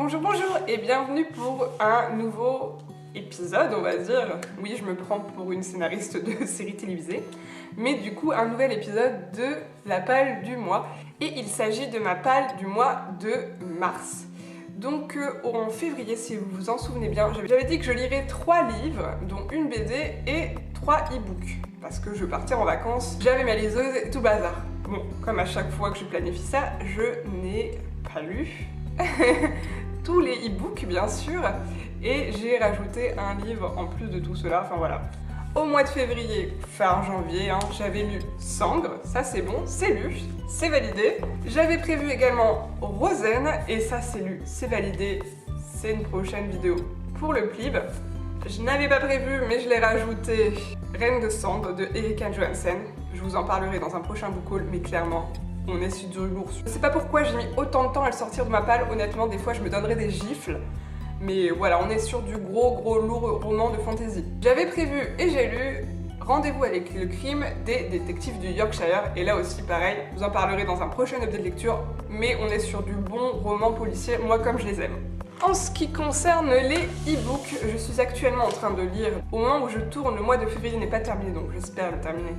Bonjour, bonjour et bienvenue pour un nouveau épisode, on va dire. Oui, je me prends pour une scénariste de série télévisée. Mais du coup, un nouvel épisode de la palle du mois. Et il s'agit de ma palle du mois de mars. Donc en février, si vous vous en souvenez bien, j'avais dit que je lirais 3 livres, dont une BD et 3 e-books. Parce que je partais en vacances, j'avais ma liseuse et tout bazar. Bon, comme à chaque fois que je planifie ça, je n'ai pas lu tous les e-books bien sûr, et j'ai rajouté un livre en plus de tout cela, enfin voilà. Au mois de février, fin janvier, j'avais lu Sangre, ça c'est bon, c'est lu, c'est validé. J'avais prévu également Rosen, et ça c'est lu, c'est validé, c'est une prochaine vidéo pour le Plib. Je n'avais pas prévu, mais je l'ai rajouté, Reine de Cendre de Erika Johansen. Je vous en parlerai dans un prochain book haul, mais clairement, on est sur du lourd. Je sais pas pourquoi j'ai mis autant de temps à le sortir de ma palle, honnêtement, des fois je me donnerais des gifles. Mais voilà, on est sur du gros lourd roman de fantasy. J'avais prévu et j'ai lu Rendez-vous avec le crime des détectives du Yorkshire. Et là aussi, pareil, je vous en parlerai dans un prochain update de lecture. Mais on est sur du bon roman policier, moi comme je les aime. En ce qui concerne les e-books, je suis actuellement en train de lire. Au moment où je tourne, le mois de février n'est pas terminé, donc j'espère le terminer.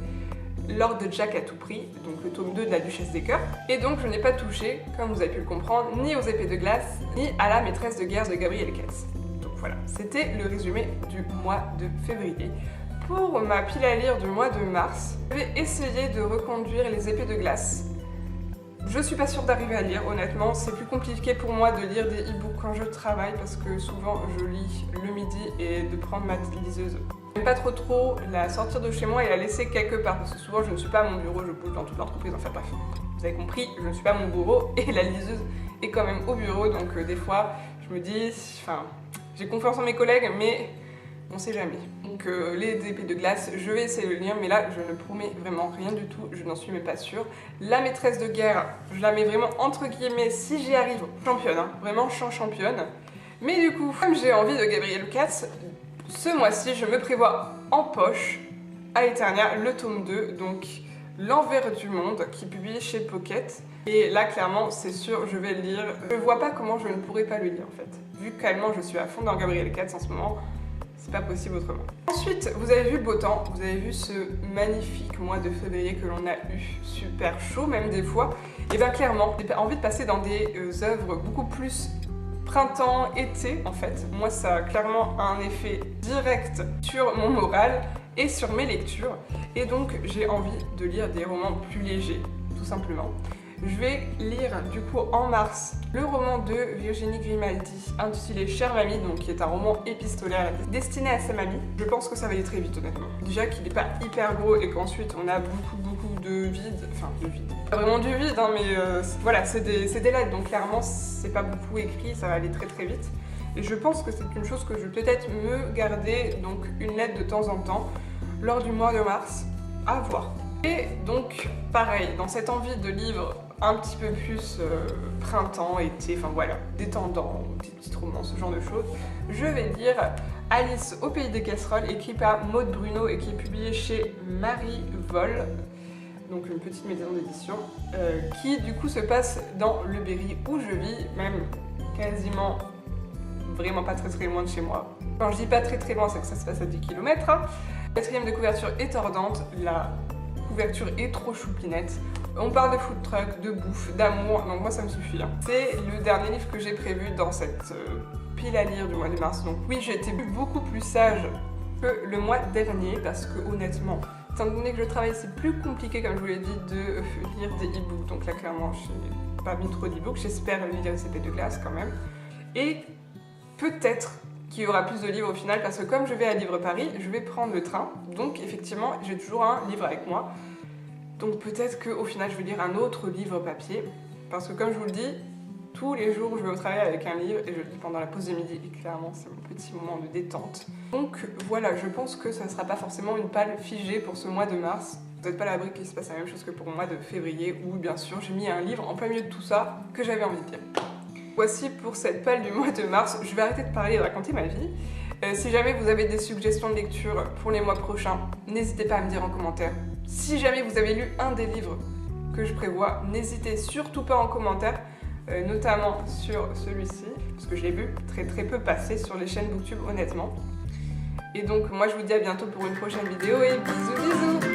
Lord de Jack à tout prix, donc le tome 2 de la Duchesse des Cœurs. Et donc je n'ai pas touché, comme vous avez pu le comprendre, ni aux épées de glace, ni à la maîtresse de guerre de Gabriel Katz. Donc voilà, c'était le résumé du mois de février. Pour ma pile à lire du mois de mars, je vais essayer de reconduire les épées de glace. Je suis pas sûre d'arriver à lire, honnêtement, c'est plus compliqué pour moi de lire des e-books quand je travaille parce que souvent je lis le midi et de prendre ma liseuse. J'aime pas trop la sortir de chez moi et la laisser quelque part parce que souvent je ne suis pas à mon bureau, je bouge dans toute l'entreprise, enfin bref. Vous avez compris, je ne suis pas à mon bureau et la liseuse est quand même au bureau donc des fois je me dis, enfin, j'ai confiance en mes collègues mais on sait jamais. Donc les épées de glace, je vais essayer de le lire mais là je ne promets vraiment rien du tout, je n'en suis même pas sûre. La maîtresse de guerre, je la mets vraiment entre guillemets si j'y arrive, championne, vraiment championne. Mais du coup, comme j'ai envie de Gabriel Katz, ce mois-ci, je me prévois en poche à Eternia le tome 2, donc L'envers du monde, qui est publié chez Pocket. Et là, clairement, c'est sûr, je vais le lire. Je vois pas comment je ne pourrais pas le lire, en fait. Vu qu'allemand, je suis à fond dans Gabriel Katz en ce moment, c'est pas possible autrement. Ensuite, vous avez vu le beau temps, vous avez vu ce magnifique mois de février que l'on a eu, super chaud même des fois. Et bien clairement, j'ai envie de passer dans des œuvres beaucoup plus printemps, été en fait. Moi ça a clairement un effet direct sur mon moral et sur mes lectures. Et donc j'ai envie de lire des romans plus légers, tout simplement. Je vais lire du coup en mars le roman de Virginie Grimaldi intitulé Chère Mamie, donc qui est un roman épistolaire destiné à sa mamie. Je pense que ça va aller très vite honnêtement. Déjà qu'il n'est pas hyper gros et qu'ensuite on a beaucoup de vide, enfin de vide. Pas vraiment du vide mais voilà, c'est des lettres donc clairement c'est pas beaucoup écrit, ça va aller très vite. Et je pense que c'est une chose que je vais peut-être me garder, donc une lettre de temps en temps lors du mois de mars, à voir. Et donc pareil, dans cette envie de livre un petit peu plus printemps, été, enfin voilà, détendant, petits romans, ce genre de choses, je vais lire Alice au pays des casseroles, écrit par Maud Bruno et qui est publié chez Marie Vol, donc une petite maison d'édition, qui du coup se passe dans le Berry où je vis, même quasiment vraiment pas très loin de chez moi. Quand je dis pas très loin, c'est que ça se passe à 10 km. Quatrième de couverture est tordante, la couverture est trop choupinette. On parle de food truck, de bouffe, d'amour, donc moi ça me suffit. C'est le dernier livre que j'ai prévu dans cette pile à lire du mois de mars. Donc oui, j'ai été beaucoup plus sage que le mois dernier parce que honnêtement, étant donné que je travaille, c'est plus compliqué, comme je vous l'ai dit, de lire des e-books. Donc là, clairement, je n'ai pas mis trop d'e-books. J'espère lire les épées de glace quand même. Et peut-être qu'il y aura plus de livres au final parce que comme je vais à Livre Paris, je vais prendre le train. Donc effectivement, j'ai toujours un livre avec moi. Donc peut-être qu'au final, je vais lire un autre livre papier. Parce que comme je vous le dis, tous les jours, je vais au travail avec un livre et je lis pendant la pause de midi. Et clairement, c'est mon petit moment de détente. Donc voilà, je pense que ça ne sera pas forcément une palle figée pour ce mois de mars. Vous n'êtes pas à l'abri qu'il se passe la même chose que pour le mois de février où, bien sûr, j'ai mis un livre en plein milieu de tout ça que j'avais envie de lire. Voici pour cette palle du mois de mars. Je vais arrêter de parler et de raconter ma vie. Si jamais vous avez des suggestions de lecture pour les mois prochains, n'hésitez pas à me dire en commentaire. Si jamais vous avez lu un des livres que je prévois, n'hésitez surtout pas en commentaire notamment sur celui-ci, parce que je l'ai vu très peu passer sur les chaînes Booktube honnêtement. Et donc moi je vous dis à bientôt pour une prochaine vidéo et bisous bisous.